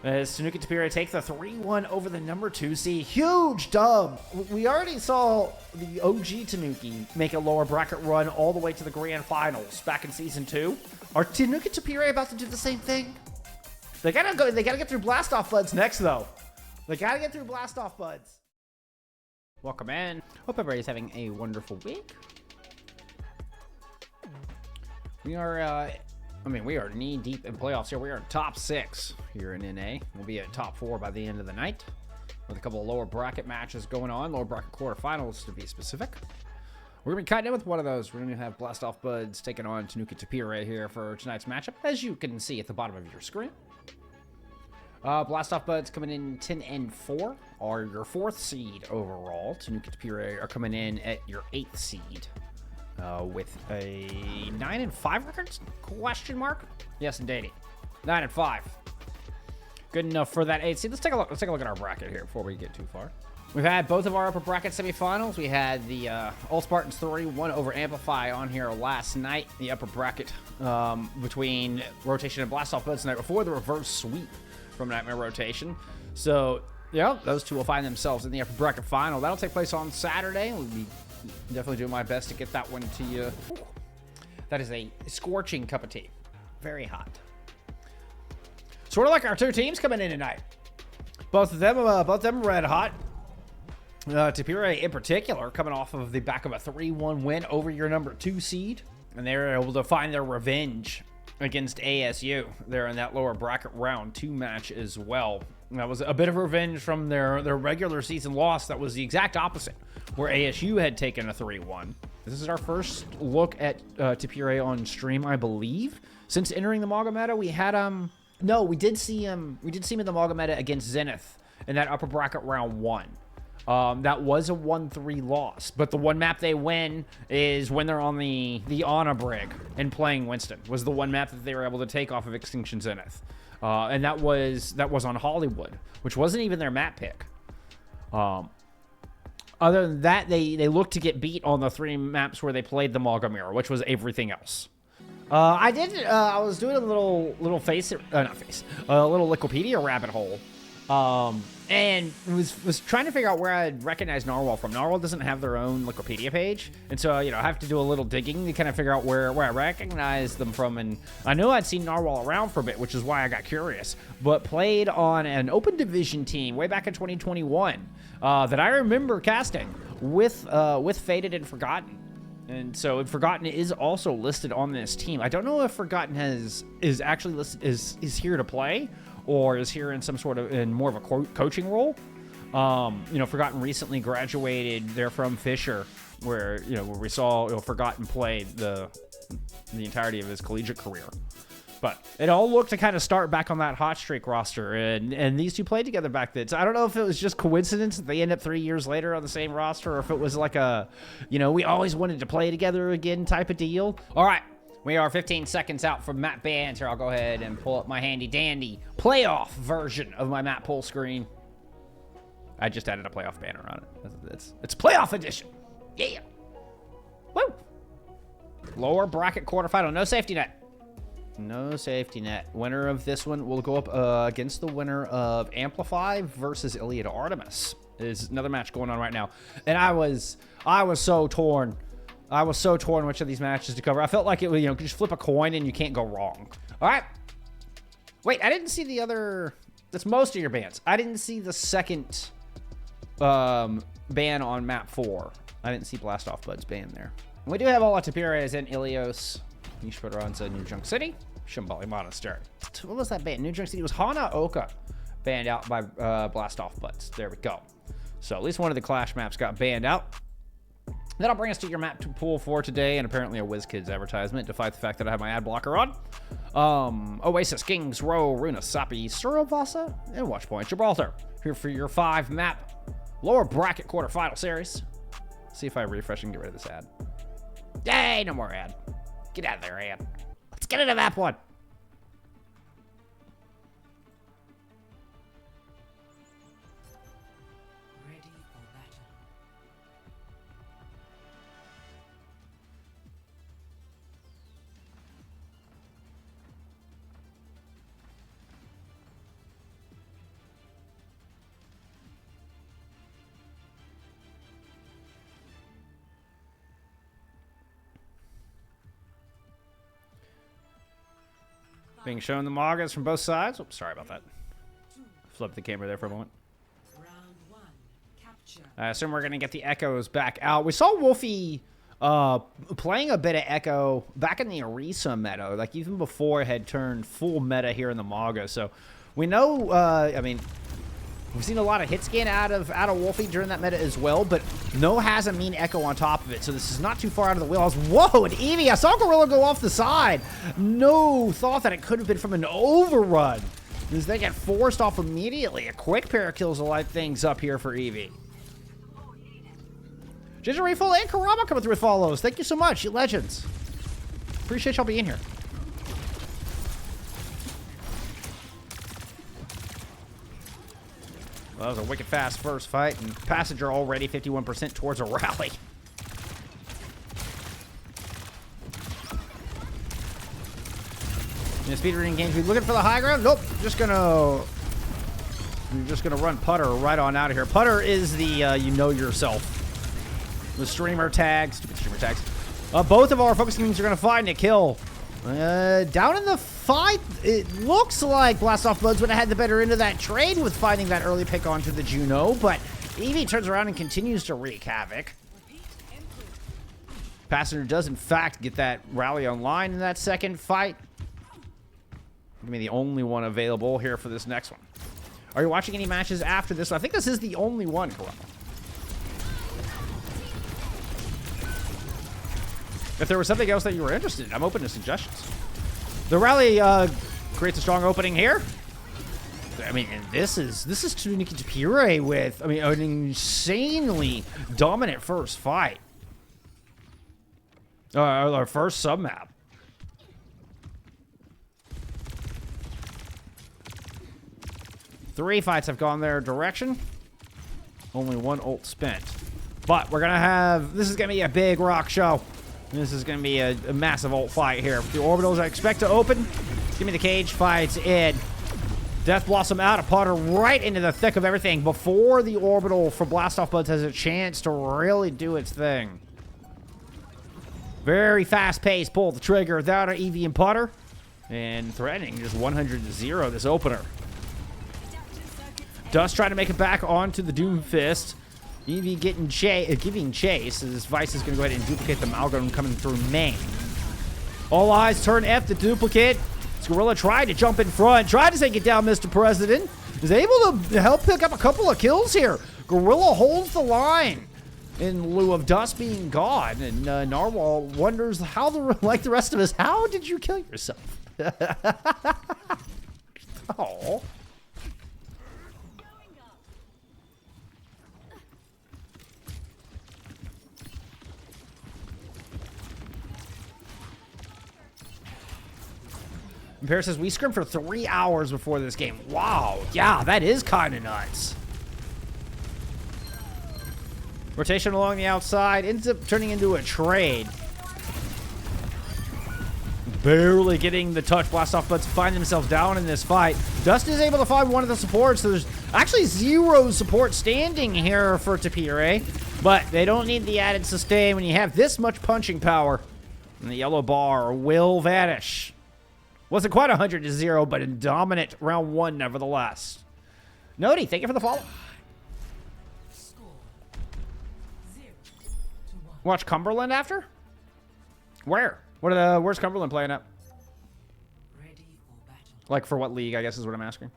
as Tanuki Tapire take the 3-1 over the number 2 seed. Huge dub. We already saw the OG Tanuki make a lower bracket run all the way to the grand finals back in season 2. Are Tanuki Tapire about to do the same thing? They gotta get through Blast-Off Buds next, though. They gotta get through Blast-Off Buds. Welcome in. Hope everybody's having a wonderful week. We are, we are knee-deep in playoffs here. We are top 6 here in NA. We'll be at top 4 by the end of the night with a couple of lower bracket matches going on. Lower bracket quarterfinals, to be specific. We're going to be cutting in with one of those. We're going to have Blast-Off Buds taking on Tanuki Tapire right here for tonight's matchup, as you can see at the bottom of your screen. Blast-Off Buds coming in 10-4 are your 4th seed overall. Tanuki Tapire are coming in at your 8th seed with a 9-5 record? Question mark? Yes, indeed. 9-5. Good enough for that 8th seed. Let's take a look. Let's take a look at our bracket here before we get too far. We've had both of our upper bracket semifinals. We had the All Spartans 3-1 over Amplify on here last night. The upper bracket between Rotation and Blast-Off Buds the night before, the reverse sweep from Nightmare Rotation. So, yeah, those two will find themselves in the upper bracket final. That'll take place on Saturday. We'll be definitely doing my best to get that one to you. That is a scorching cup of tea. Very hot. Sort of like our two teams coming in tonight. Both of them red hot. Tapire in particular coming off of the back of a 3-1 win over your number 2 seed. And they're able to find their revenge against ASU. They're in that lower bracket round 2 match as well. That was a bit of revenge from their regular season loss. That was the exact opposite, where ASU had taken a 3-1. This is our first look at Tapire on stream, I believe. Since entering the Maga meta, we had no, we did see him in the Maga meta against Zenith in that upper bracket round 1. That was a 1-3 loss, but the one map they win is when they're on the Ana Brig and playing Winston. Was the one map that they were able to take off of Extinction Zenith, and that was on Hollywood, which wasn't even their map pick. Other than that, they looked to get beat on the 3 maps where they played the Maga Mirror, which was everything else. I was doing a little FACEIT, a little Wikipedia rabbit hole. And was trying to figure out where I'd recognize Narwhal from. Narwhal doesn't have their own Wikipedia page, and so, I have to do a little digging to kind of figure out where I recognize them from. And I knew I'd seen Narwhal around for a bit, which is why I got curious. But played on an open division team way back in 2021 that I remember casting with Faded and Forgotten. And so Forgotten is also listed on this team. I don't know if Forgotten is actually listed is here to play, or is here in some sort of, in more of a coaching role. Forgotten recently graduated. They're from Fisher, where we saw Forgotten play the entirety of his collegiate career. But it all looked to kind of start back on that hot streak roster, and these two played together back then. So I don't know if it was just coincidence that they end up 3 years later on the same roster, or if it was like a, we always wanted to play together again type of deal. All right. We are 15 seconds out from map bans here. I'll go ahead and pull up my handy-dandy playoff version of my map pull screen. I just added a playoff banner on it. It's playoff edition. Yeah. Woo. Lower bracket quarterfinal. No safety net. No safety net. Winner of this one will go up against the winner of Amplify versus Iliad Artemis. There's another match going on right now. And I was so torn. I was so torn which of these matches to cover. I felt like it was, just flip a coin and you can't go wrong. All right. Wait, I didn't see the other. That's most of your bans. I didn't see the second ban on map 4. I didn't see Blast-Off Buds ban there. We do have all Tapires and Ilios. Nishparanza, New Junk City, Shambali Monastery. What was that ban? New Junk City was Hanaoka, banned out by Blast-Off Buds. There we go. So at least one of the Clash maps got banned out. That'll bring us to your map to pull for today, and apparently a WizKids advertisement, despite the fact that I have my ad blocker on. Oasis, Kings Row, Runa, Sapi, Suravasa, and Watchpoint Gibraltar. Here for your 5 map lower bracket quarterfinal series. See if I refresh and get rid of this ad. Yay, no more ad. Get out of there, ad. Let's get into map 1. Being shown the Magas from both sides. Oops, sorry about that. Flip the camera there for a moment. I assume we're going to get the Echoes back out. We saw Wolfie playing a bit of Echo back in the Orisa meta, like even before it had turned full meta here in the Maga. So we know, I mean, we've seen a lot of hit scan out of Wolfie during that meta as well, but no has a mean Echo on top of it. So this is not too far out of the wheelhouse. Whoa, and Eevee, I saw Gorilla go off the side. No thought that it could have been from an overrun, because they get forced off immediately. A quick pair of kills to light things up here for Eevee. Ginger Refill and Karama coming through with follows. Thank you so much, you legends. Appreciate y'all being here. Well, that was a wicked fast first fight, and Passenger already 51% towards a rally. In the speedrunning games, we looking for the high ground? Nope, we're just gonna run Putter right on out of here. Putter is the you know yourself. The streamer tags, stupid streamer tags. Both of our focus teams are going to find a kill. Down in the fight, it looks like Blastoff Buds would have had the better end of that trade with finding that early pick onto the Juno, but Eevee turns around and continues to wreak havoc. Passenger does, in fact, get that rally online in that second fight. Gonna be the only one available here for this next one. Are you watching any matches after this? I think this is the only one, correct? If there was something else that you were interested in, I'm open to suggestions. The rally creates a strong opening here. I mean, and this is Tanuki Tapire with, I mean, an insanely dominant first fight. Our first sub-map. Three fights have gone their direction. Only one ult spent. But we're going to have, this is going to be a big rock show. This is going to be a massive ult fight here. The orbitals I expect to open. Give me the cage fights in. Death Blossom out of Potter right into the thick of everything before the orbital for Blastoff Buds has a chance to really do its thing. Very fast pace. Pull the trigger without Eevee and Potter. And threatening just 100-0 this opener. Dust trying to make it back onto the Doomfist. Eevee giving chase as Vice is going to go ahead and duplicate the Malgum coming through main. All eyes turn F to duplicate. Gorilla tried to jump in front, tried to take it down, Mr. President. Is able to help pick up a couple of kills here. Gorilla holds the line in lieu of Dust being gone. And Narwhal wonders how, like the rest of us, how did you kill yourself? Oh. Bear says, we scrimmed for 3 hours before this game. Wow. Yeah, that is kind of nuts. Rotation along the outside. Ends up turning into a trade. Barely getting the touch. Blastoff Buds find themselves down in this fight. Dust is able to find one of the supports. So there's actually 0 support standing here for Tapire. But they don't need the added sustain when you have this much punching power. And the yellow bar will vanish. Wasn't quite 100-0, but a dominant round 1 nevertheless. Nodi, thank you for the follow. Watch Cumberland after? Where? Where's Cumberland playing at? Like for what league, I guess is what I'm asking.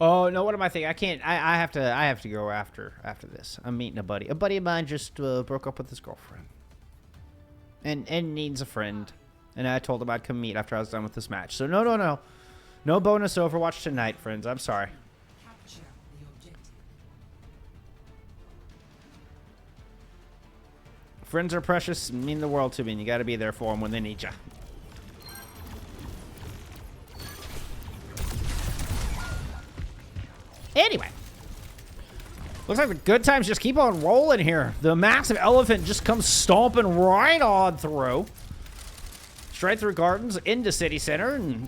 Oh no! What am I thinking? I can't. I have to go after this. I'm meeting a buddy. A buddy of mine just broke up with his girlfriend, and needs a friend. And I told him I'd come meet after I was done with this match. So no bonus Overwatch tonight, friends. I'm sorry. Friends are precious, mean the world to me, and you got to be there for them when they need you. Anyway, looks like the good times just keep on rolling here. The massive elephant just comes stomping right on through. Straight through Gardens into City Center. And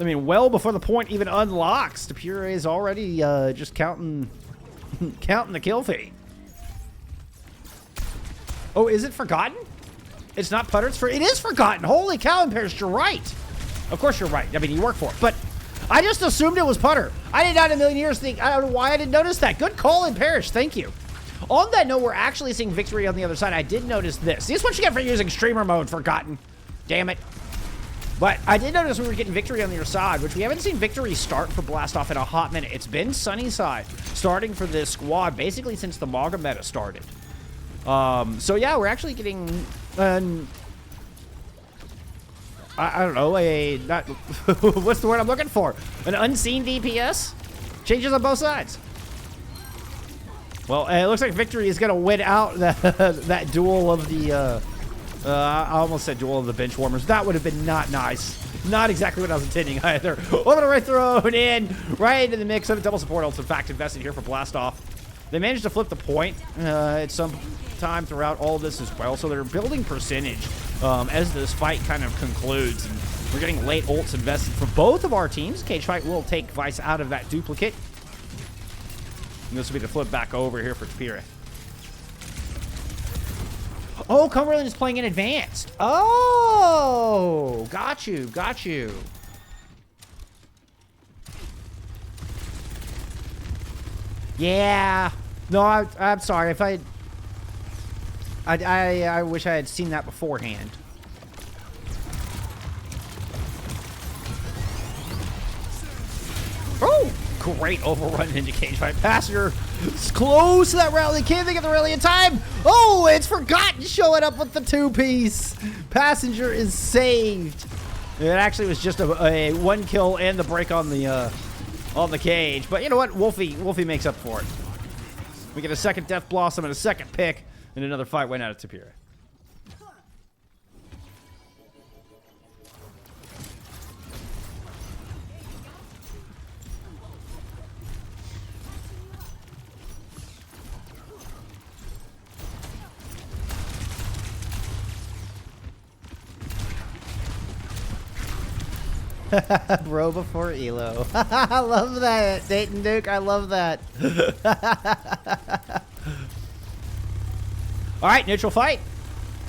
I mean, well before the point even unlocks, Tapire is already just counting counting the kill feed. Oh, is it Forgotten? It's not Putter, it is Forgotten. Holy cow, Imperious, you're right. Of course you're right. I mean, you work for it. But I just assumed it was Putter. I did not in a million years think, I don't know why I didn't notice that. Good call, Imperious, thank you. On that note, we're actually seeing victory on the other side. I did notice this. This is what you get for using streamer mode, Forgotten. Damn it. But I did notice we were getting victory on the other side, which we haven't seen victory start for Blastoff in a hot minute. It's been Sunnyside starting for this squad basically since the Maga meta started. So yeah, we're actually getting an, I don't know, not, what's the word I'm looking for? An unseen DPS? Changes on both sides. Well, it looks like victory is going to win out that duel of the, I almost said duel of the bench warmers. That would have been not nice. Not exactly what I was intending either. Orbital Ray thrown in, right into the mix. Double support ults, in fact, invested here for Blastoff. They managed to flip the point at some time throughout all this as well, so they're building percentage as this fight kind of concludes. And we're getting late ults invested for both of our teams. Cage Fight will take Vice out of that duplicate. And this will be the flip back over here for Tapire. Oh, Cumberland is playing in advanced. Oh, got you, got you. Yeah. No, I'm sorry. If I wish I had seen that beforehand. Oh, great overrun into Cage Fight. Passenger is close to that rally. Can't think of the rally in time. Oh, it's Forgotten showing up with the two-piece. Passenger is saved. It actually was just a one kill and the break on the cage. But you know what? Wolfie makes up for it. We get a second Death Blossom and a second pick, and another fight went out of Tapire. Bro before Elo. I love that, Dayton Duke. I love that. All right, neutral fight.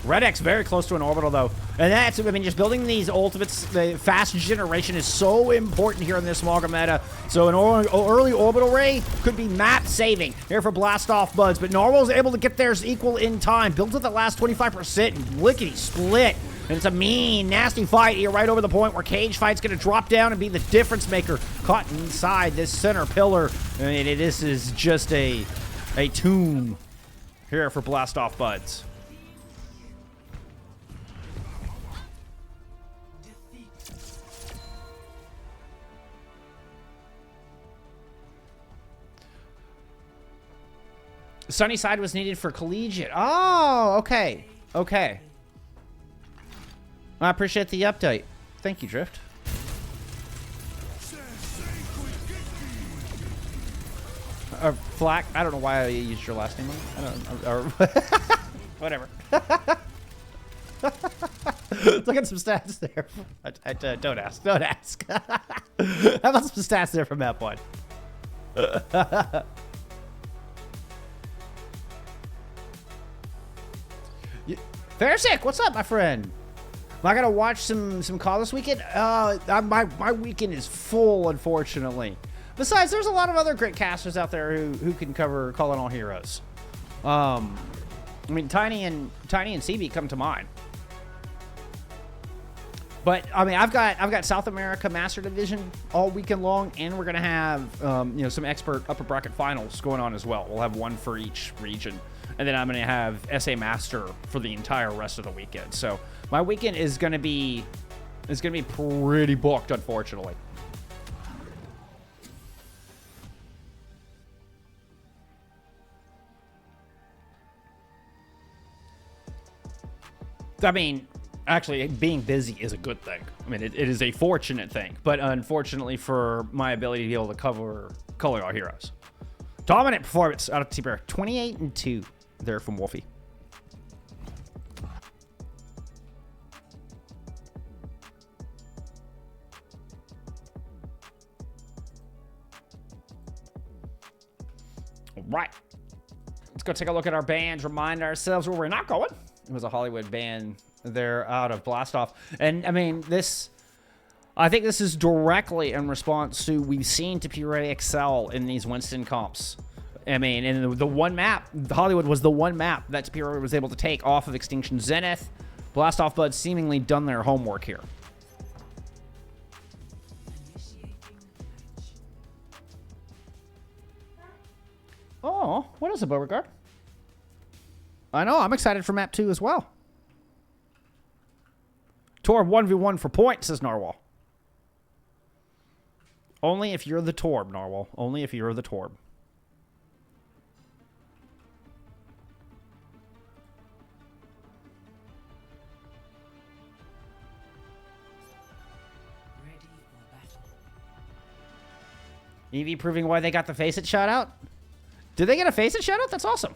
Red X very close to an orbital, though. And that's, I mean, just building these ultimates, the fast generation is so important here in this Maga meta. So an early orbital ray could be map saving here for Blastoff Buds. But Narwhal's able to get theirs equal in time. Built at the last 25% and lickety split. And it's a mean, nasty fight here right over the point where Cage Fight's going to drop down and be the difference maker. Caught inside this center pillar. I mean, this is just a tomb here for Blastoff Buds. Sunnyside was needed for collegiate. Oh, okay. Okay. I appreciate the update. Thank you, Drift. Flack, I don't know why I used your last name. I don't know. Whatever. Look at some stats there. Don't ask. Don't ask. How about some stats there from that one? Fairsick, what's up, my friend? Am I gonna watch some call this weekend? My weekend is full, unfortunately. Besides, there's a lot of other great casters out there who can cover Calling All Heroes. I mean, Tiny and CB come to mind. But I mean, I've got South America Master Division all weekend long, and we're gonna have you know, some expert upper bracket finals going on as well. We'll have one for each region, and then I'm gonna have SA Master for the entire rest of the weekend. So my weekend is gonna be pretty booked, unfortunately. I mean, actually, being busy is a good thing. I mean, it is a fortunate thing, but unfortunately for my ability to be able to cover Calling All Heroes. Dominant performance out of Tapire. 28-2 there from Wolfie. Let's go take a look at our bands, remind ourselves where we're not going. It was a Hollywood band. They're out of Blastoff. And, I mean, I think this is directly in response to we've seen Tapire excel in these Winston comps. I mean, in the one map, Hollywood was the one map that Tapire was able to take off of Extinction Zenith. Blastoff Bud seemingly done their homework here. Oh, what is it, Beauregard? I know, I'm excited for map 2 as well. Torb 1v1 for points, says Narwhal. Only if you're the Torb, Narwhal. Only if you're the Torb. EV proving why they got the FACEIT shout out? Did they get a FACEIT shout out? That's awesome.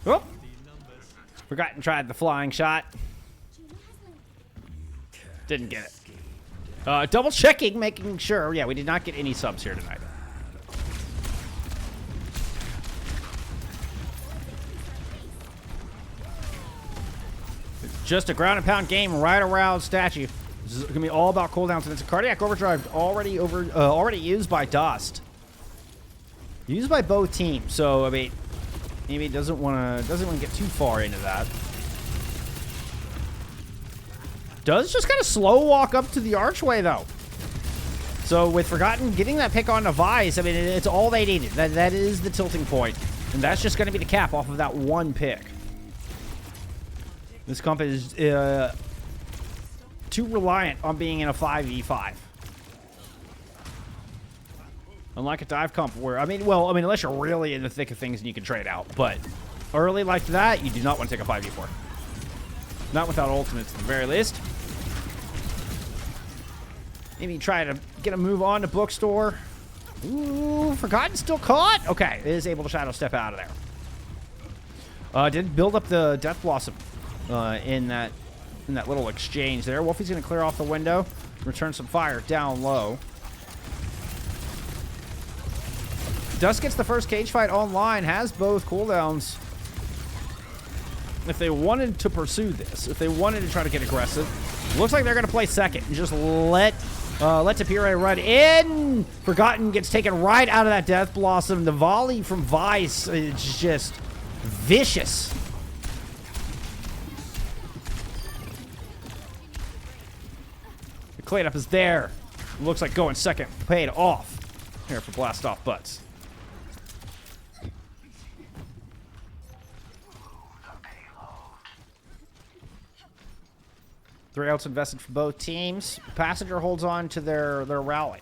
Oh! Forgotten tried the flying shot. Didn't get it. Double checking, making sure. Yeah, we did not get any subs here tonight. Just a ground and pound game right around statue. This is gonna be all about cooldowns, and it's a cardiac overdrive already used by Dust. Used by both teams, so I mean, maybe doesn't want to get too far into that. Does just kind of slow walk up to the archway though. So with Forgotten getting that pick on the Vice, I mean it's all they needed. That is the tilting point, and that's just going to be the cap off of that one pick. This comp is too reliant on being in a 5v5. Unlike a dive comp where, I mean, unless you're really in the thick of things and you can trade out. But early like that, you do not want to take a 5v4. Not without ultimates at the very least. Maybe try to get a move on to Bookstore. Ooh, Forgotten still caught? Okay, is able to Shadow Step out of there. Did build up the Death Blossom in that little exchange there. Wolfie's going to clear off the window, return some fire down low. Dust gets the first cage fight online, has both cooldowns. If they wanted to pursue this, if they wanted to try to get aggressive, looks like they're going to play second and just let Tapire run in. Forgotten gets taken right out of that Death Blossom. The volley from Vice is just vicious. The cleanup is there. Looks like going second paid off here for Blastoff Butts. 3 outs invested for both teams. Passenger holds on to their rally.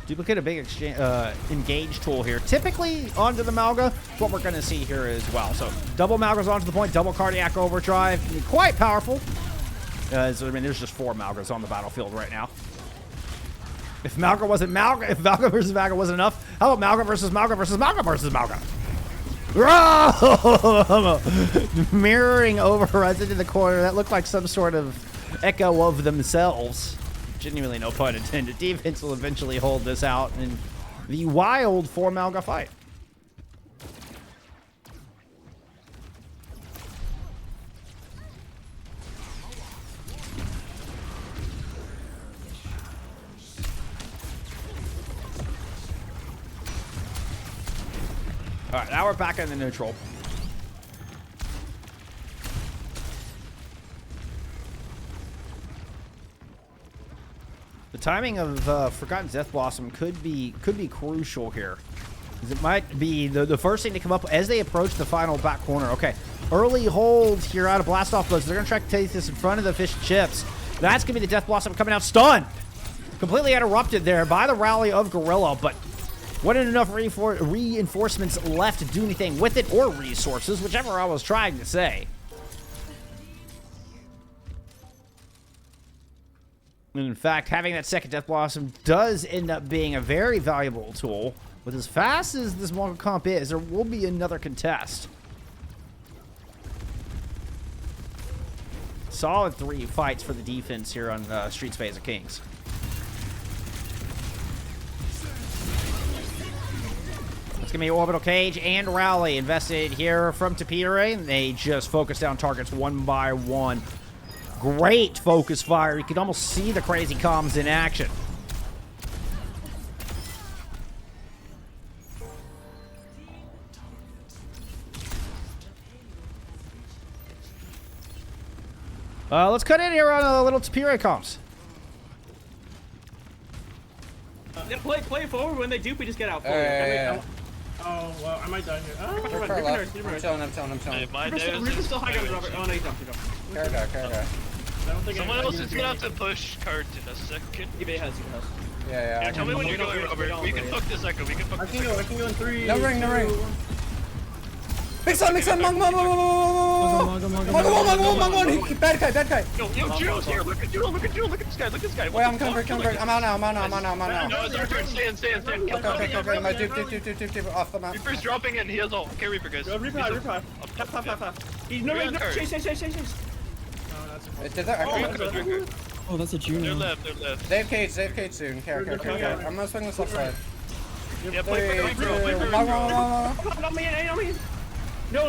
Duplicate a big exchange, engage tool here. Typically onto the Malga, what we're going to see here as well. So double Malgas onto the point, double cardiac overdrive. Quite powerful. So, I mean, there's just 4 Malgas on the battlefield right now. If Malga wasn't Malga, if Malga versus Malga wasn't enough, how about Malga versus Malga versus Malga versus Malga? Mirroring overruns into the corner. That looked like some sort of echo of themselves. Genuinely, no pun intended. Defense will eventually hold this out in the wild 4 Malga fight. All right, now we're back in the neutral. The timing of Forgotten Death Blossom could be crucial here. It might be the first thing to come up as they approach the final back corner. Okay, early hold here out of Blast Off Buzz. They're going to try to take this in front of the Fish and Chips. That's going to be the Death Blossom coming out stunned. Completely interrupted there by the rally of Gorilla, but wasn't enough reinforcements left to do anything with it, or resources, whichever I was trying to say. And in fact, having that second Death Blossom does end up being a very valuable tool. With as fast as this Mongol comp is, there will be another contest. Solid 3 fights for the defense here on Streets Phase of Kings. It's going to be Orbital Cage and Rally invested here from Tapire. And they just focus down targets one by one. Great focus fire. You can almost see the crazy comms in action. Let's cut in here on a little Tapire comms. Yeah, play forward. When they dupe, we just get out. Yeah. Oh, well, I might die here. Oh, I'm chilling. Reaper's still high ground, Robert. Oh, no, you jumped. Carragher. I don't think someone else is gonna have to push cards in a second. eBay has. Yeah. Tell me when you're going, Robert. We can fuck this echo. We can fuck this echo. I can go in 3. No ring. Mix on. Mong. Bad guy. Yo, Jules here. Look at Jules. Look at this guy. Wait, I'm coming back. I'm out now. No, it's our turn. Stand. Okay. My dupe off the map. Reaper's dropping in. He has ult. Okay, Reaper, guys. Go, Reaper. Tap. He's no, chase. Did that? Okay. Oh, that's a junior. They're left. They have cage soon. Care. I'm gonna swing this left side. Yeah, play bro. Not me. No.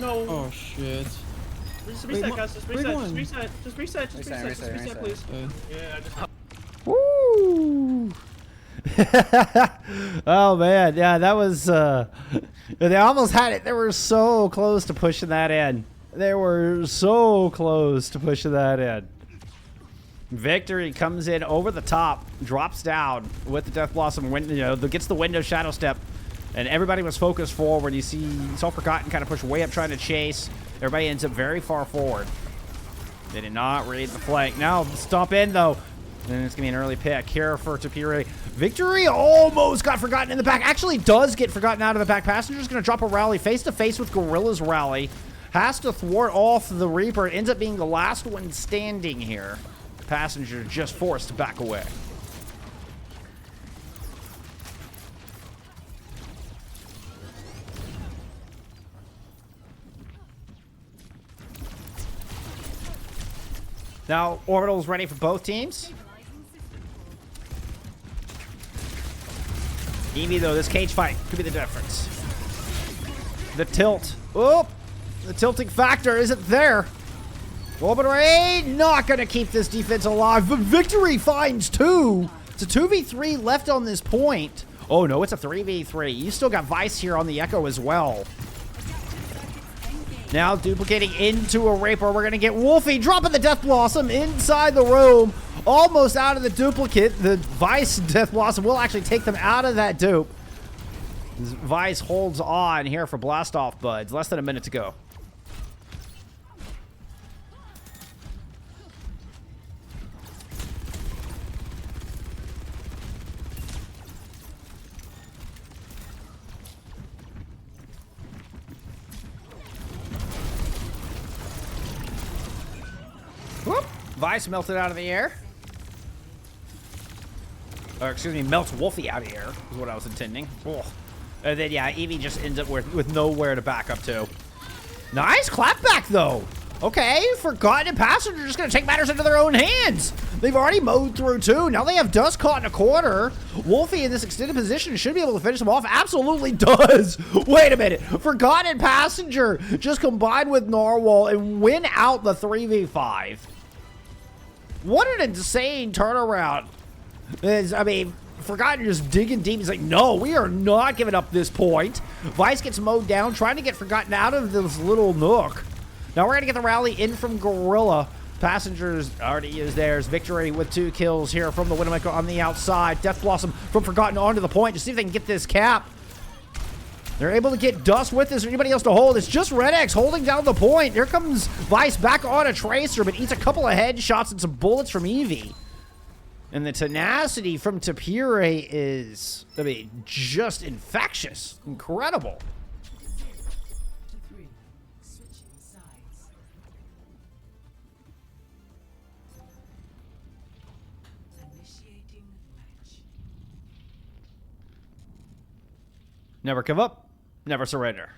Oh shit. Just reset, guys. Just reset, please. Yeah, Woo! Oh man, yeah, that was they almost had it. They were so close to pushing that in. Victory comes in over the top, drops down with the Death Blossom, gets the window shadow step, and everybody was focused forward. You see Self-Forgotten kind of push way up trying to chase. Everybody ends up very far forward. They did not read the flank. Now stomp in though. And it's going to be an early pick here for Tapire. Victory almost got forgotten in the back. Actually does get forgotten out of the back. Passenger's going to drop a rally face-to-face with Gorilla's rally. Has to thwart off the Reaper. It ends up being the last one standing here. Passenger just forced to back away. Now, Orbital's ready for both teams. Evie, though, this cage fight could be the difference. The tilt. Oh, the tilting factor isn't there. Orbital not going to keep this defense alive, but Victory finds 2. It's a 2v3 left on this point. Oh, no, it's a 3v3. You still got Vice here on the Echo as well. Now duplicating into a Reaper. We're going to get Wolfie dropping the Death Blossom inside the room. Almost out of the duplicate. The Vice Death Blossom will actually take them out of that dupe. Vice holds on here for Blast Off Buds. Less than a minute to go. Whoop. Vice melted out of the air. Or, excuse me, melts Wolfie out of the air, is what I was intending. Oh. And then, yeah, Evie just ends up with nowhere to back up to. Nice clapback, though. Okay, Forgotten and Passenger just going to take matters into their own hands. They've already mowed through 2. Now they have Dust caught in a corner. Wolfie in this extended position should be able to finish them off. Absolutely does. Wait a minute. Forgotten and Passenger just combined with Narwhal and win out the 3v5. What an insane turnaround. I mean, Forgotten just digging deep. He's like, no, we are not giving up this point. Vice gets mowed down, trying to get Forgotten out of this little nook. Now we're going to get the rally in from Gorilla. Passengers already used theirs. Victory with 2 kills here from the Widowmaker on the outside. Death Blossom from Forgotten onto the point to see if they can get this cap. They're able to get Dust with. Is there anybody else to hold? It's just Red X holding down the point. Here comes Vice back on a Tracer, but eats a couple of headshots and some bullets from Eevee. And the tenacity from Tapire is, I mean, just infectious. Incredible. Never give up, never surrender.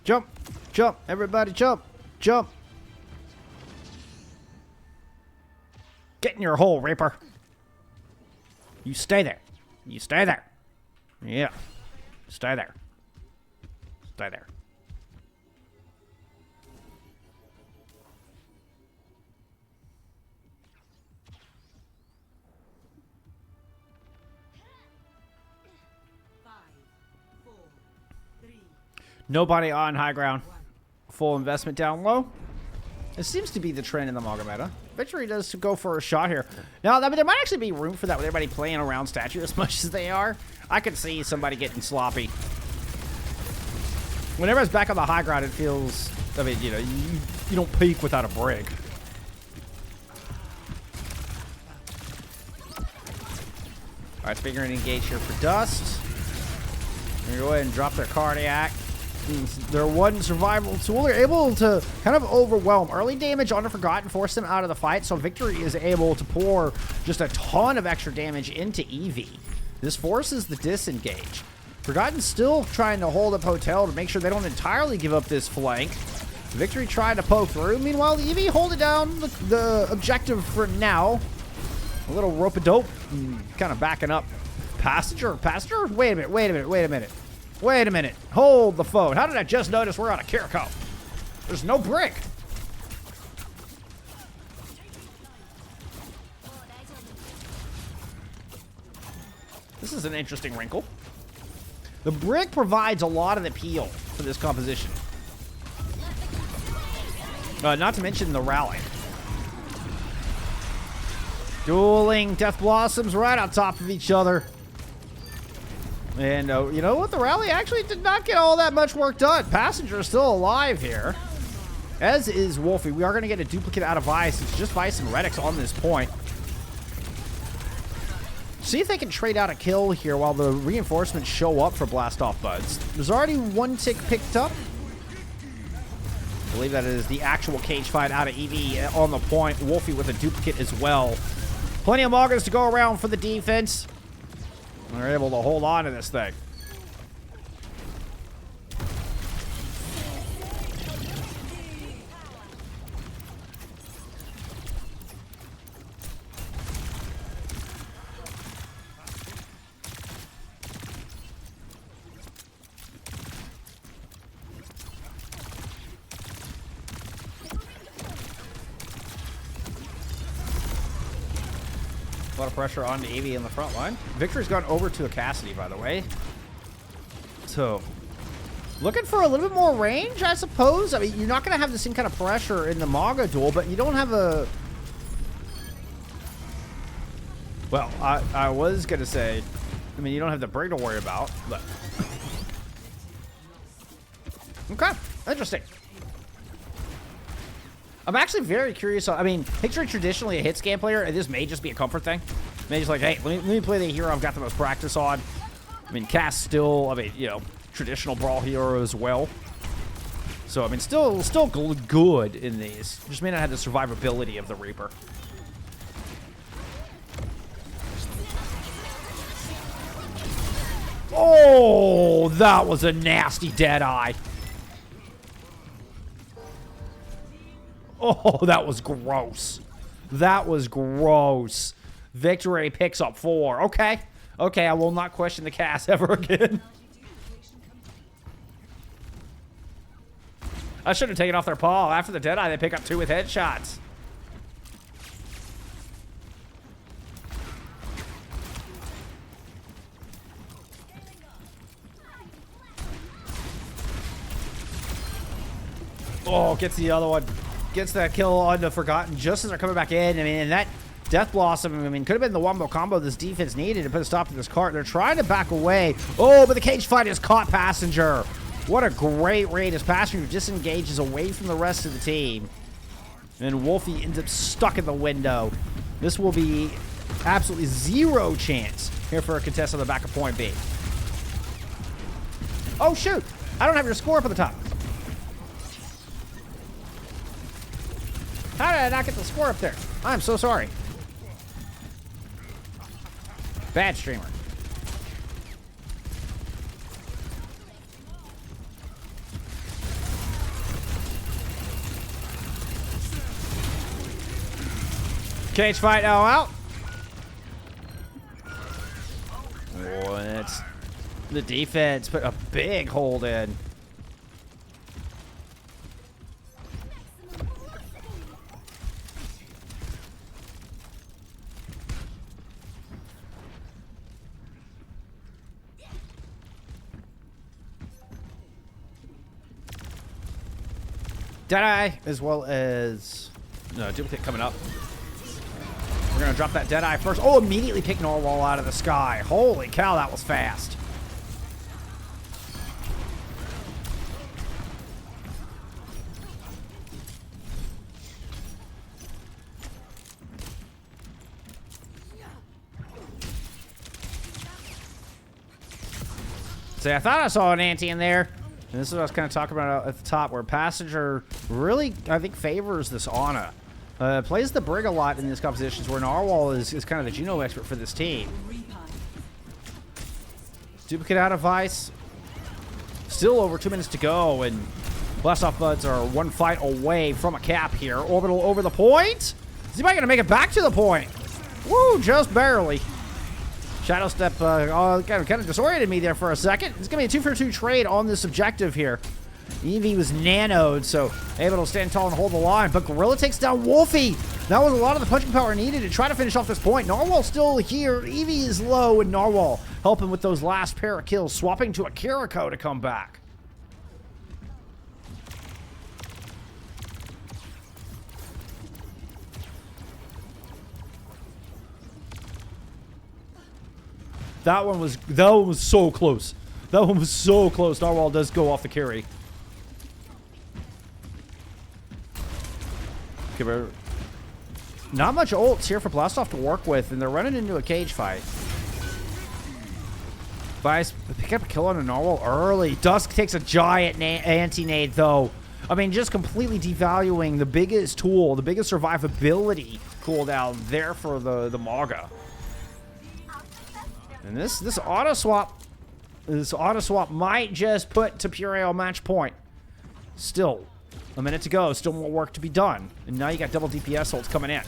Jump, jump, everybody jump, jump. Get in your hole, Reaper. You stay there. You stay there. Yeah. Stay there. Stay there. Nobody on high ground. Full investment down low. It seems to be the trend in the Maga meta. Victory does go for a shot here. Now, I mean, there might actually be room for that with everybody playing around statue as much as they are. I could see somebody getting sloppy. Whenever it's back on the high ground, it feels, I mean, you know, you don't peak without a brig. All right, figuring engage here for Dust. They're gonna go ahead and drop their cardiac. Their one survival tool. They're able to kind of overwhelm. Early damage onto Forgotten, force them out of the fight, so Victory is able to pour just a ton of extra damage into Eevee. This forces the disengage. Forgotten's still trying to hold up Hotel to make sure they don't entirely give up this flank. Victory trying to poke through. Meanwhile, Eevee holding down the objective for now. A little rope-a-dope, kind of backing up. Passenger? Wait a minute, wait a minute, wait a minute. Wait a minute. Hold the phone. How did I just notice we're on a Kiriko? There's no brick. This is an interesting wrinkle. The brick provides a lot of the appeal for this composition. Not to mention the rally. Dueling Death Blossoms right on top of each other. And you know what? The rally actually did not get all that much work done. Passenger is still alive here. As is Wolfie. We are going to get a duplicate out of Vice. It's just Vice and Redix on this point. See if they can trade out a kill here while the reinforcements show up for Blast Off Buds. There's already one tick picked up. I believe that is the actual cage fight out of Eevee on the point. Wolfie with a duplicate as well. Plenty of Moggers to go around for the defense. They're able to hold on to this thing. A lot of pressure on the Eevee in the front line. Victory's gone over to a Cassidy, by the way. So, looking for a little bit more range, I suppose. I mean, you're not going to have the same kind of pressure in the Maga duel, but you don't have a... Well, I was going to say, I mean, you don't have the brig to worry about, but... Okay, interesting. I'm actually very curious. I mean, Victory traditionally a hit scan player, and this may just be a comfort thing. Maybe just like, hey, let me play the hero I've got the most practice on. I mean, Cass still, I mean, you know, traditional brawl hero as well. So, I mean, still good in these. Just may not have the survivability of the Reaper. Oh, that was a nasty dead eye. Oh, that was gross. That was gross. Victory picks up 4. Okay. Okay, I will not question the cast ever again. I should have taken off their paw. After the Deadeye, they pick up 2 with headshots. Oh, gets the other one. Gets that kill on the Forgotten just as they're coming back in. I mean, and that Death Blossom, I mean, could have been the wombo combo this defense needed to put a stop to this cart. They're trying to back away. Oh, but the cage fight has caught Passenger. What a great raid as Passenger disengages away from the rest of the team. And Wolfie ends up stuck in the window. This will be absolutely 0 chance here for a contest on the back of point B. Oh, shoot. I don't have your score up at the top. How did I not get the score up there? I'm so sorry. Bad streamer. Cage fight now out. Oh, and it's the defense put a big hold in. Deadeye, as well as duplicate coming up. We're gonna drop that Deadeye first. Oh, immediately pick Narwhal out of the sky. Holy cow, that was fast. See, I thought I saw an ante in there. And this is what I was kind of talking about at the top, where Passenger really, I think, favors this Ana. Plays the Brig a lot in these compositions, where Narwhal is kind of the Juno expert for this team. Duplicate out of Vice. Still over 2 minutes to go, and Blast Off Buds are 1 fight away from a cap here. Orbital over the point. Is anybody going to make it back to the point? Woo, just barely. Shadow Step kind of disoriented me there for a second. It's going to be a 2-for-2 trade on this objective here. Eevee was nanoed, so able to stand tall and hold the line. But Gorilla takes down Wolfie. That was a lot of the punching power needed to try to finish off this point. Narwhal's still here. Eevee is low, and Narwhal helping with those last pair of kills, swapping to a Kiriko to come back. That one was so close. That one was so close. Narwhal does go off the carry. Okay, not much ults here for Blastoff to work with, and they're running into a cage fight. Vice pick up a kill on a Narwhal early. Dusk takes a giant anti-nade, though. I mean, just completely devaluing the biggest tool, the biggest survivability cooldown there for the Maga. And this auto swap might just put Tapire on match point. Still, a minute to go. Still more work to be done. And now you got double DPS ults coming in.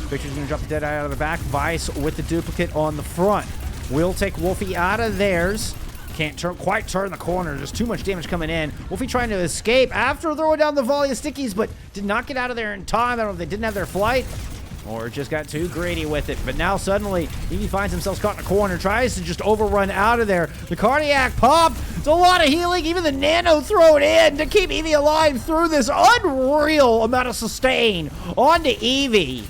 Victor's going to drop the Deadeye out of the back. Vice with the duplicate on the front. Will take Wolfie out of theirs. Can't quite turn the corner. There's too much damage coming in. Wolfie trying to escape after throwing down the volley of stickies, but did not get out of there in time. I don't know if they didn't have their flight or just got too greedy with it. But now suddenly, Eevee finds himself caught in a corner, tries to just overrun out of there. The cardiac pop. It's a lot of healing. Even the nano thrown in to keep Eevee alive through this unreal amount of sustain onto Eevee.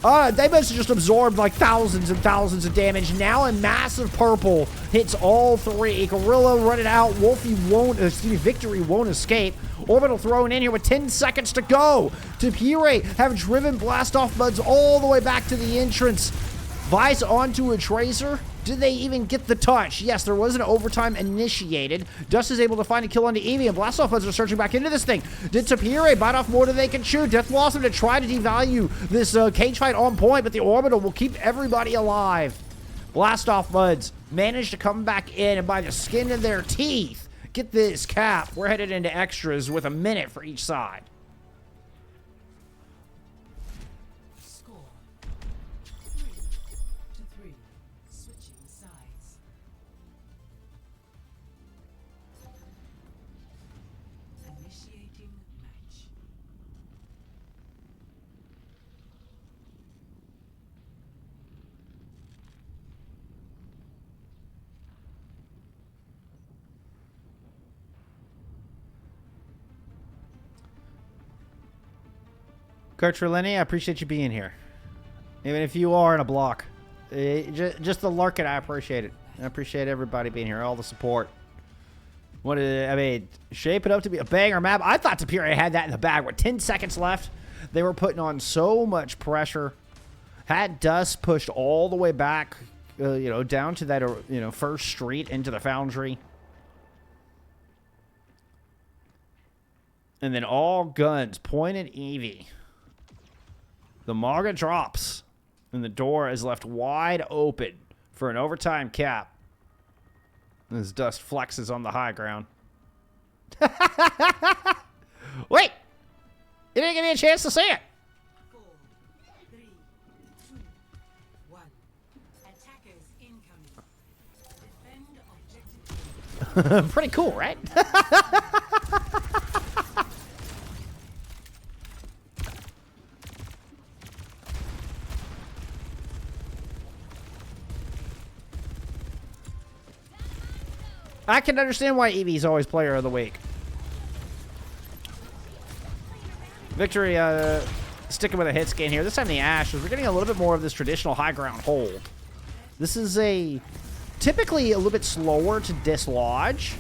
They must have just absorbed like thousands and thousands of damage. Now a massive purple hits all three. Gorilla running out. Victory won't escape. Orbital thrown in here with 10 seconds to go. Tapire have driven Blast Off Buds all the way back to the entrance. Vice onto a Tracer. Did they even get the touch? Yes, there was an overtime initiated. Dust is able to find a kill onto Eevee, and Blast Off Buds are searching back into this thing. Did Tapire bite off more than they can chew? Death Blossom to try to devalue this cage fight on point, but the Orbital will keep everybody alive. Blast off buds managed to come back in and by the skin of their teeth, get this cap. We're headed into extras with a minute for each side. Score 3-3. Switching sides. Initiating match. Coach Releni, I appreciate you being here. Even if you are in a block. Just the lurking, I appreciate it. I appreciate everybody being here, all the support. I mean, shape it up to be a banger map. I thought Tapire had that in the bag with 10 seconds left. They were putting on so much pressure. Had Dust pushed all the way back, down to that, first street into the foundry. And then all guns pointed Eevee. The Maga drops, and the door is left wide open for an overtime cap. As Dust flexes on the high ground. Wait! You didn't give me a chance to see it! 4, 3, 2, 1. Attackers incoming. Defend objective. Pretty cool, right? I can understand why Eevee's always player of the week. Victory, sticking with a hit scan here. This time the Ashes. We're getting a little bit more of this traditional high ground hold. This is typically a little bit slower to dislodge.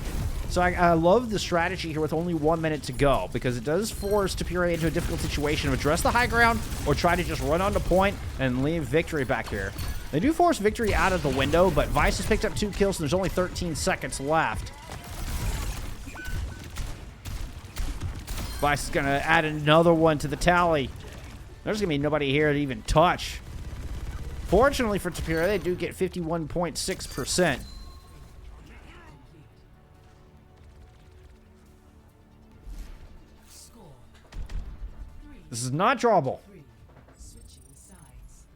So I love the strategy here with only 1 minute to go, because it does force Tapire into a difficult situation to address the high ground or try to just run onto point and leave Victory back here. They do force Victory out of the window, but Vice has picked up 2 kills and there's only 13 seconds left. Vice is going to add another one to the tally. There's going to be nobody here to even touch. Fortunately for Tapire, they do get 51.6%. Score This is not drawable. 3. Switching sides.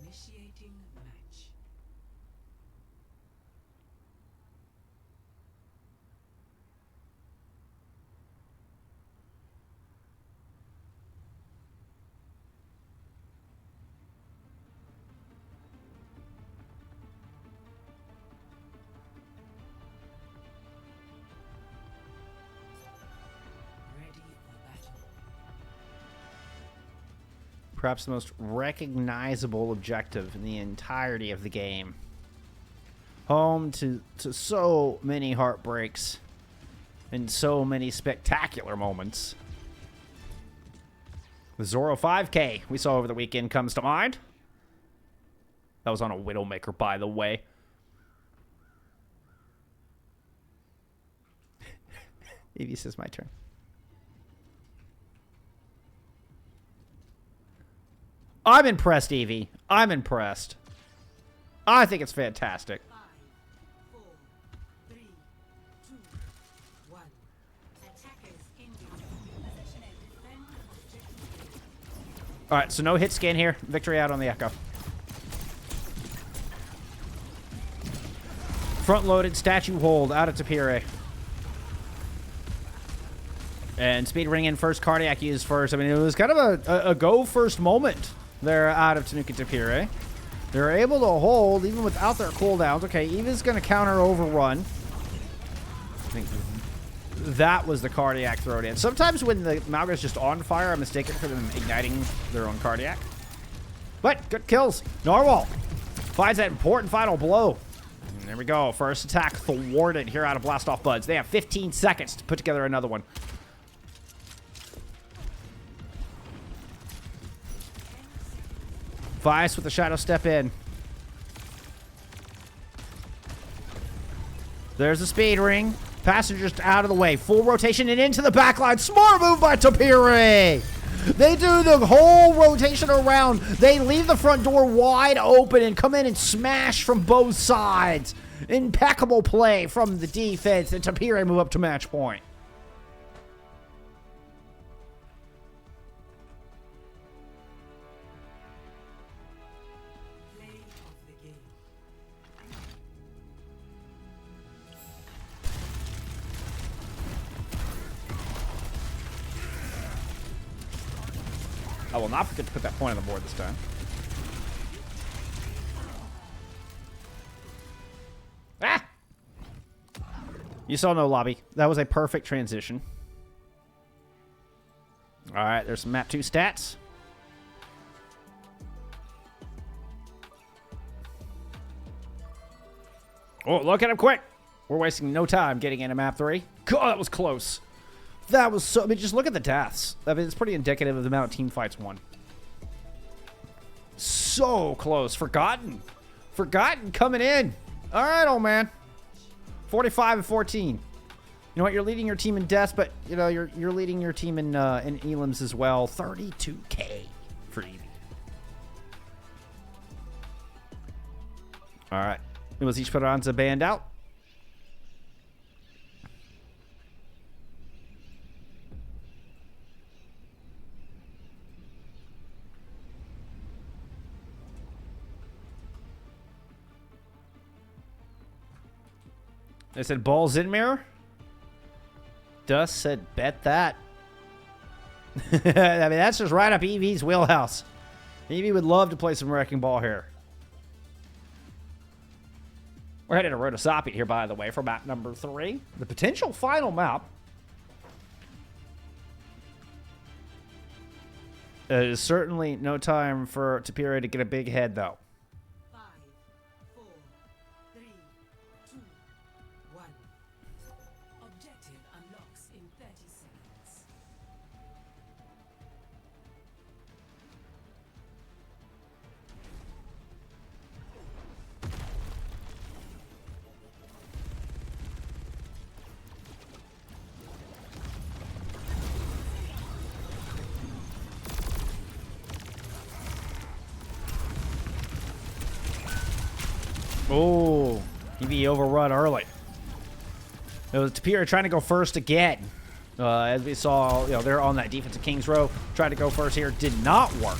Initiating match. Ready for battle. Perhaps the most recognizable objective in the entirety of the game. Home to so many heartbreaks and so many spectacular moments. The Zoro 5K we saw over the weekend comes to mind. That was on a Widowmaker, by the way. Evie says my turn. I'm impressed, Evie. I'm impressed. I think it's fantastic. 5, 4, 3, 2, 1. Attackers incoming. Position and defend objective. All right, so no hit scan here. Victory out on the Echo. Front-loaded statue hold out of Tapire. And speed ring in first, cardiac use first. I mean, it was kind of a go first moment there out of Tanuki Tapire. They're able to hold even without their cooldowns. Okay, Eva's going to counter overrun. I think that was the cardiac thrown in. Sometimes when the Malga's just on fire, I'm mistaken for them igniting their own cardiac. But good kills. Narwhal finds that important final blow. And there we go. First attack thwarted here out of Blast Off Buds. They have 15 seconds to put together another one. Vice with the shadow step in. There's the speed ring. Passengers out of the way. Full rotation and into the backline. Smart move by Tapire. They do the whole rotation around. They leave the front door wide open and come in and smash from both sides. Impeccable play from the defense, and Tapire move up to match point. Play of the game. I will not forget to put that point on the board this time. Ah! You saw no lobby. That was a perfect transition. All right, there's some map 2 stats. Oh, look at him quick. We're wasting no time getting into map 3. God, that was close. That was so... I mean, just look at the deaths. I mean, it's pretty indicative of the amount of team fights won. So close. Forgotten. Forgotten coming in. All right, old man. 45 and 14. You know what? You're leading your team in deaths, but, you know, you're leading your team in elims as well. 32K for Eevee. All right. Was each Esperanza banned out? They said balls in mirror. Dust said bet that. I mean, that's just right up Eevee's wheelhouse. Eevee would love to play some wrecking ball here. We're headed to Rotosapi here, by the way, for map number 3. The potential final map. It is certainly no time for Tapire to get a big head, though. 5, 4, 3, 2, 1. Objective unlocks in 30 seconds. Oh, Eevee overrun early. It was Tapire trying to go first again. As we saw, you know, they're on that defensive King's Row. Tried to go first here. Did not work.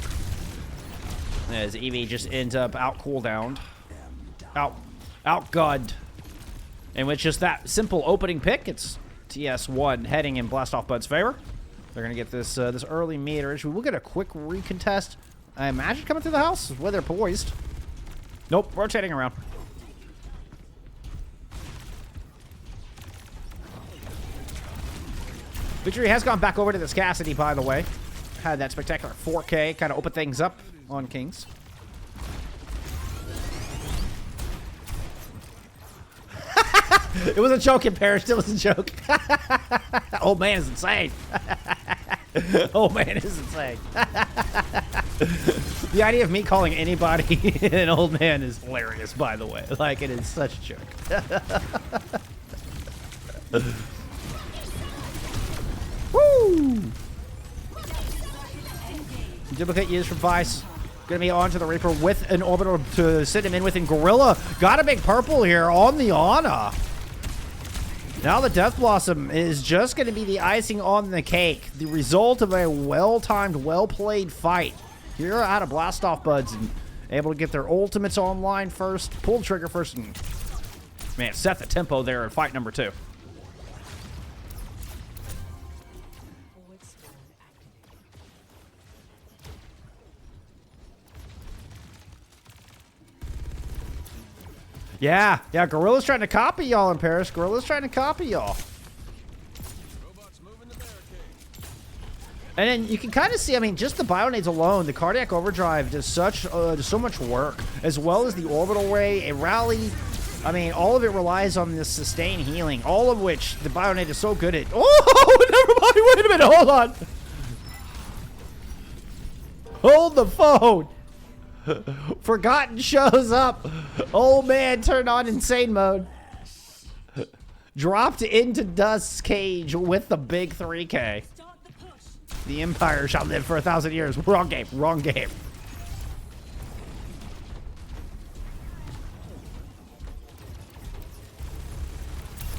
As Eevee just ends up out cooldowned. Outgunned. And with just that simple opening pick, it's TS1 heading in Blast Off Bud's favor. They're going to get this this early meterage. We will get a quick recontest. I imagine coming through the house where they're poised. Nope, rotating around. Victory has gone back over to this Cassidy, by the way. Had that spectacular 4K, kind of open things up on Kings. It was a joke in Paris, still was a joke. Old man is insane. Old man is insane. The idea of me calling anybody an old man is hilarious, by the way. Like, it is such a joke. Woo! Duplicate used from Vice. Gonna be on to the Reaper with an orbital to send him in with, and Gorilla got a big purple here on the Ana. Now the Death Blossom is just gonna be the icing on the cake. The result of a well-timed, well-played fight. Here out of Blast Off Buds and able to get their ultimates online first, pull the trigger first, and man, set the tempo there in fight number 2. Yeah, Gorilla's trying to copy y'all in Paris. Gorilla's trying to copy y'all. And then you can kind of see, I mean, just the Bionades alone, the Cardiac Overdrive does so much work, as well as the Orbital Ray, a Rally. I mean, all of it relies on this sustained healing, all of which the Bionade is so good at. Oh, never mind. Wait a minute. Hold on. Hold the phone. Forgotten shows up. Old man turned on insane mode. Dropped into Dust's cage with the big 3K. Start the push. The Empire shall live for 1,000 years. Wrong game. Wrong game.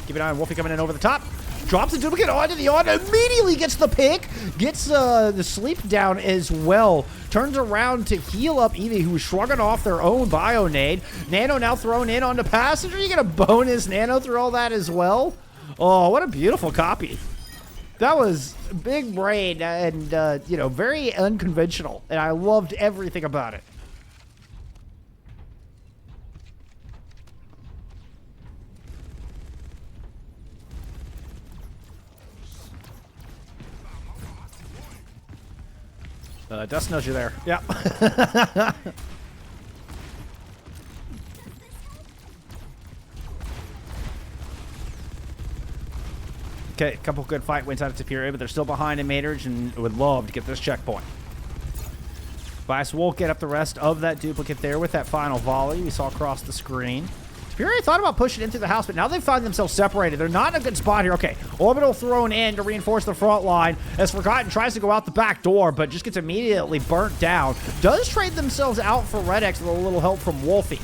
Keep an eye on Wolfie coming in over the top. Drops the duplicate onto the on. Immediately gets the pick. Gets the sleep down as well. Turns around to heal up Eevee, who was shrugging off their own bio nade. Nano now thrown in on the passenger. You get a bonus Nano through all that as well. Oh, what a beautiful copy. That was big brain and, you know, very unconventional. And I loved everything about it. Dust knows you're there. Yeah. Okay, a couple good fight wins out of Tapire, but they're still behind in Maynard and would love to get this checkpoint. Vice will get up the rest of that duplicate there with that final volley we saw across the screen. Tapire thought about pushing into the house, but now they find themselves separated. They're not in a good spot here. Okay, Orbital thrown in to reinforce the front line as Forgotten tries to go out the back door, but just gets immediately burnt down. Does trade themselves out for Red X with a little help from Wolfie.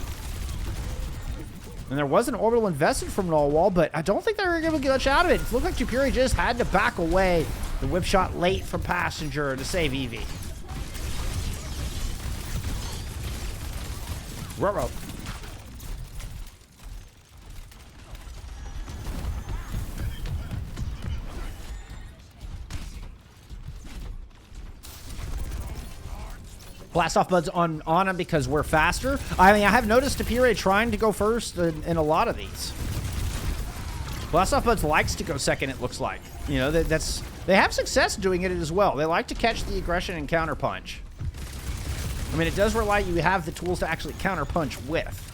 And there was an Orbital invested from Narwhal, but I don't think they were going to get much out of it. It looked like Tapire just had to back away. The whip shot late from Passenger to save Eevee. Ruh-roh. Blast off buds on him because we're faster. I mean, I have noticed Tapire trying to go first in a lot of these. Blast off buds likes to go second, it looks like. You know, they have success doing it as well. They like to catch the aggression and counter punch. I mean, it does rely you have the tools to actually counter punch with.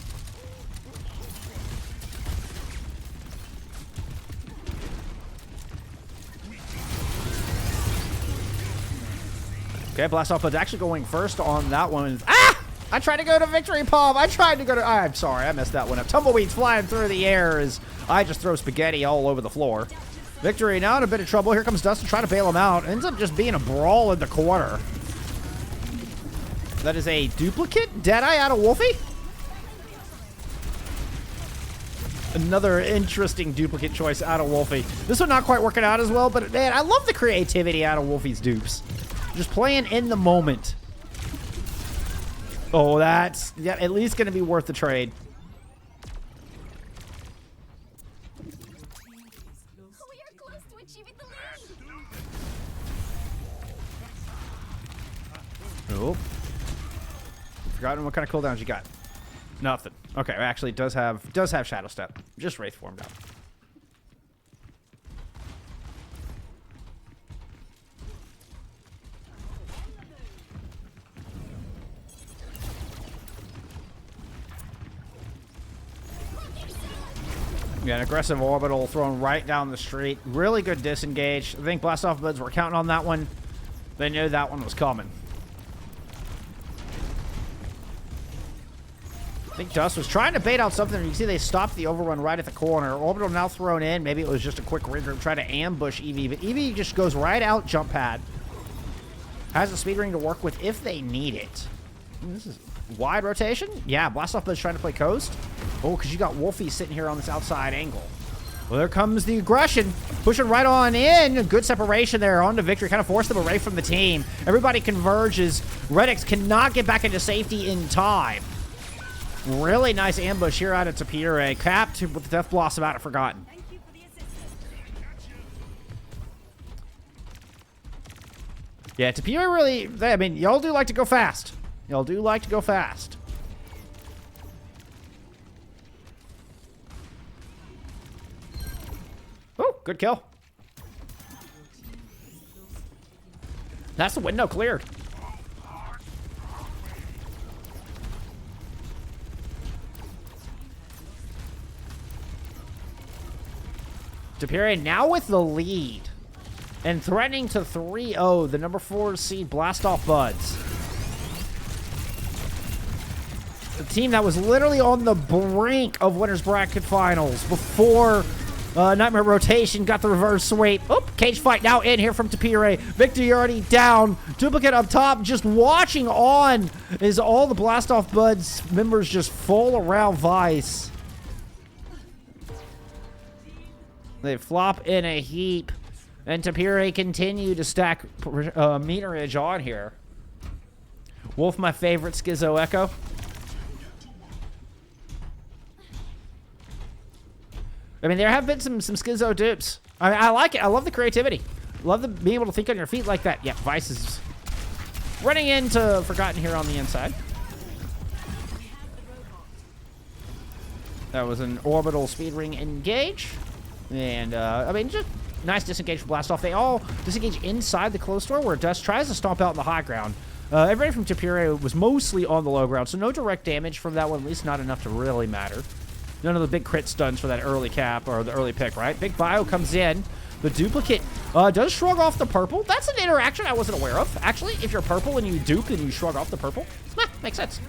Okay, Blast Off Bud's actually going first on that one. Ah! I tried to go to Victory Palm. I'm sorry, I messed that one up. Tumbleweeds flying through the air as I just throw spaghetti all over the floor. Victory now in a bit of trouble. Here comes Dustin trying to bail him out. Ends up just being a brawl in the corner. That is a duplicate Deadeye out of Wolfie. Another interesting duplicate choice out of Wolfie. This one not quite working out as well, but man, I love the creativity out of Wolfie's dupes. Just playing in the moment. Oh, that's at least going to be worth the trade. We are close to achieving the lead. Oh. Forgotten what kind of cooldowns you got. Nothing. Okay, actually it does have Shadow Step. Just Wraith formed out. Yeah, an aggressive orbital thrown right down the street. Really good disengage. I think Blast Off Buds were counting on that one. They knew that one was coming. I think Dust was trying to bait out something. You can see they stopped the overrun right at the corner. Orbital now thrown in. Maybe it was just a quick regroup, try to ambush Eevee. But Eevee just goes right out jump pad. Has the speed ring to work with if they need it. This is wide rotation. Yeah, Blast Off Bud's trying to play coast. Oh, because you got Wolfie sitting here on this outside angle. Well, there comes the aggression. Pushing right on in. Good separation there onto Victory. Kind of forced them away from the team. Everybody converges. Red X cannot get back into safety in time. Really nice ambush here out of Tapire. Capped with the Death Blossom out of Forgotten. Thank you for the assistance. Yeah, Tapire really... I mean, y'all do like to go fast. Y'all do like to go fast. Oh, good kill. That's the window cleared. Tapire now with the lead and threatening to 3-0 the number 4 seed Blast Off Buds. The team that was literally on the brink of Winners Bracket Finals before Nightmare rotation, got the reverse sweep. Oh, cage fight now in here from Tapire. Victor already down. Duplicate up top, just watching on as all the Blast Off Buds members just fall around Vice. They flop in a heap. And Tapire continue to stack meterage on here. Wolf, my favorite Schizo Echo. I mean, there have been some Schizo dupes. I mean, I like it. I love the creativity. Love the being able to think on your feet like that. Yeah, Vice is running into Forgotten here on the inside. That was an orbital speed ring engage. And, I mean, just nice disengage from Blast Off. They all disengage inside the closed door where Dust tries to stomp out in the high ground. Everybody from Tapire was mostly on the low ground, so no direct damage from that one, at least not enough to really matter. None of the big crit stuns for that early cap or the early pick, right? Big Bio comes in. The duplicate does shrug off the purple. That's an interaction I wasn't aware of. Actually, if you're purple and you dupe and you shrug off the purple, makes sense.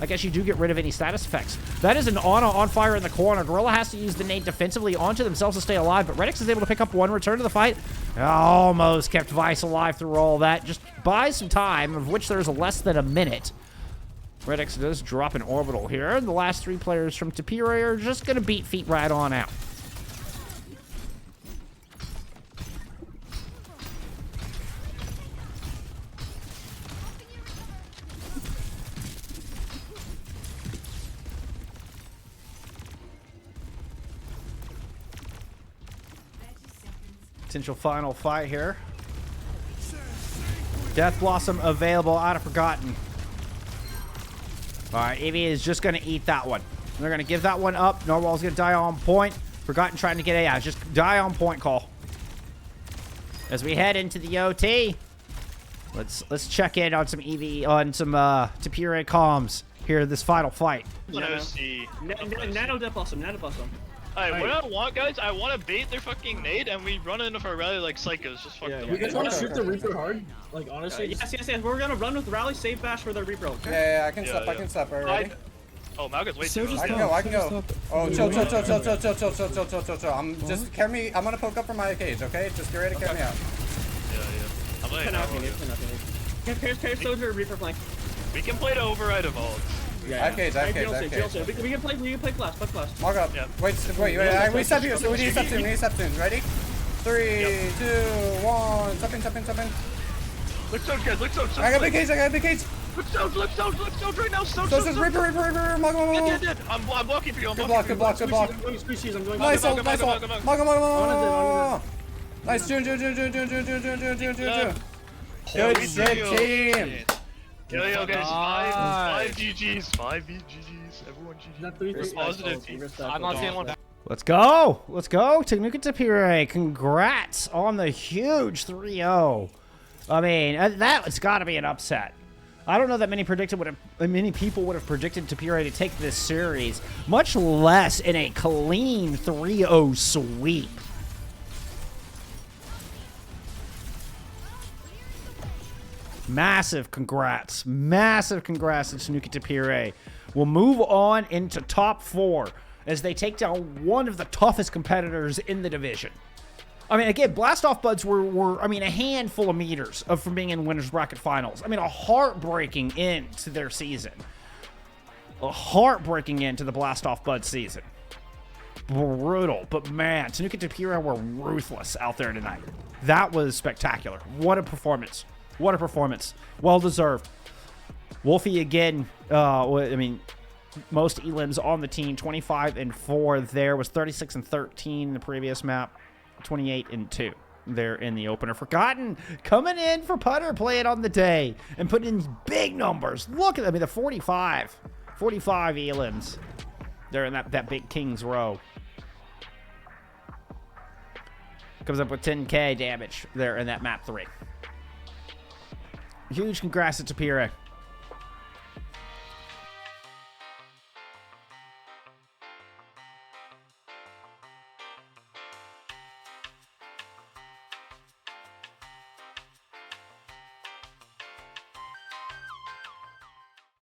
I guess you do get rid of any status effects. That is an Ana on fire in the corner. Gorilla has to use the nade defensively onto themselves to stay alive, but Redix is able to pick up one return to the fight. Almost kept Vice alive through all that. Just buys some time, of which there's less than a minute. Redix does drop an orbital here, and the last three players from Tapire are just going to beat feet right on out. Potential final fight here. Death Blossom available out of Forgotten. All right, Eevee is just going to eat that one. They're going to give that one up. Narwhal's going to die on point. Forgotten trying to get AI. Just die on point call. As we head into the OT, let's check in on some Eevee, on some Tapire comms here this final fight. Nano C. Nano Death Blossom, Nano Blossom. Alright, what I want, guys, I want to bait their fucking nade, and we run into our rally like psychos. Just fuck them. You guys want to shoot the Reaper hard? Like, honestly? Yes. We're gonna run with Rally, save Bash for the Reaper. Yeah, I can stop. I can stop. Already. Oh, Malga's way So too just I can low. go. I can go. Oh, chill. I'm Uh-huh. just carry me. I'm gonna poke up from my cage. Okay, just get ready to carry me out. Yeah. I'm like, Cave Soldier, Reaper flank. we can play to override evolve. I have cage. I have cage. I have cage. We can play Flash, fuck Flash. Mark up. Yeah. Wait. We step here. So we need to step soon. We need to step soon. Ready? 3, 2, 1. Step in. Look Stones, guys, look Stones. I got big cage. Look Stones right now. Stones. So just Reaper. Mark. Did. I'm blocking for you. I'm Good blocking block. for you. I'm going squeeze. I'm going Nice Go, ult. go, Nice go, ult. go, go, go. Mark. Yeah. Nice. June. Yeah. Good we shit, do. team. Yo, guys, five GGs. 5 GGs. Everyone Not GGs. 3 We're positive team. I'm not seeing one back. Let's go. Tanuki Tapire. Congrats on the huge 3-0. I mean, that's got to be an upset. I don't know that many people would have predicted Tapire to take this series, much less in a clean 3-0 sweep. Massive congrats to Tanuki Tapire. We'll move on into top 4 as they take down one of the toughest competitors in the division. I mean, again, Blast Off Buds were a handful of meters from being in winners bracket finals. I mean, a heartbreaking end to their season. A heartbreaking end to the Blast Off Buds season. Brutal, but man, Tanuki Tapire were ruthless out there tonight. That was spectacular. What a performance. Well deserved. Wolfie again, most elims on the team, 25-4 there, was 36-13 the previous map, 28-2 there in the opener. Forgotten coming in for putter playing on the day and putting in big numbers. Look at, the 45 elims there in that big King's Row. Comes up with 10k damage there in that map 3. Huge congrats to Tapire.